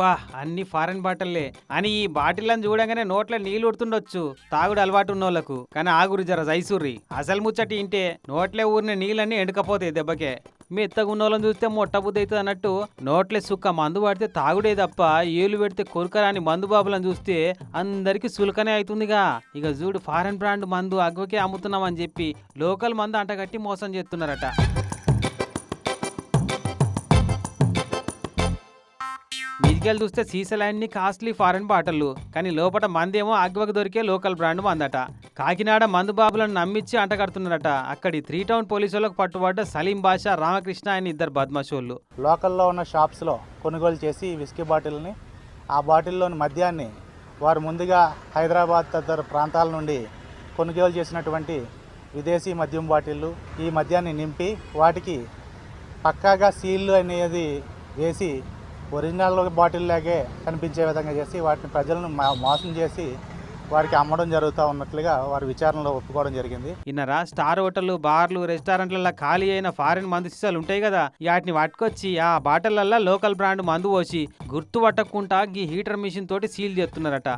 అబ్బా అన్ని ఫారెన్ బాటిల్లే అని ఈ బాటిల్లను చూడంగానే నోట్ల నీళ్లు ఉడుతుండొచ్చు తాగుడు అలవాటు ఉన్నోళ్లకు. కానీ ఆగురు జర జైసూర్రి అసలు ముచ్చటి ఇంటే నోట్లే ఊరిన నీళ్ళన్నీ ఎండకపోతాయి దెబ్బకే. మెత్తగున్నోళ్ళని చూస్తే మొట్టబుద్ధి అవుతుంది అన్నట్టు నోట్లే సుక్క మందు పడితే తాగుడే తప్ప ఏలు పెడితే కొరకరాని మందు బాబులను చూస్తే అందరికి సులకనే అవుతుందిగా. ఇక చూడు ఫారెన్ బ్రాండ్ మందు అగ్గకే అమ్ముతున్నామని చెప్పి లోకల్ మందు అంటగట్టి మోసం చేస్తున్నారట. మీదికెళ్ళి చూస్తే సీసాలన్నీ కాస్ట్లీ ఫారెన్ బాటిల్లు, కానీ లోపల మందేమో అగ్వకు దొరికే లోకల్ బ్రాండ్ మందట. కాకినాడ మందు బాబులను నమ్మించి అంటగడుతున్నారట. అక్కడి 3 టౌన్ పోలీసులకు పట్టుబడ్డ సలీం బాషా, రామకృష్ణ ఆయన ఇద్దరు బద్మాషోళ్ళు. లోకల్లో ఉన్న షాప్స్లో కొనుగోలు చేసి విస్కీ బాటిల్ని, ఆ బాటిల్లోని మద్యాన్ని వారు ముందుగా హైదరాబాద్ తదితర ప్రాంతాల నుండి కొనుగోలు చేసినటువంటి విదేశీ మద్యం బాటిళ్ళు, ఈ మద్యాన్ని నింపి వాటికి పక్కాగా సీళ్ళు అనేది వేసి ఒరిజినల్ బాటిల్ లాగే కనిపించే విధంగా చేసి వాటిని ప్రజలను మోసం చేసి వారికి అమ్మడం జరుగుతూ ఉన్నట్లుగా వారి విచారణలో ఒప్పుకోవడం జరిగింది. ఇన్నరా స్టార్ హోటళ్లు, బార్లు, రెస్టారెంట్లలో ఖాళీ అయిన ఫారిన్ మందు సీసాలు ఉంటాయి కదా, వాటిని పట్టుకొచ్చి ఆ బాటిళ్లల్లో లోకల్ బ్రాండ్ మందు పోసి గుర్తు పట్టకుండా ఈ హీటర్ మిషన్ తోటి సీల్ చేస్తున్నారట.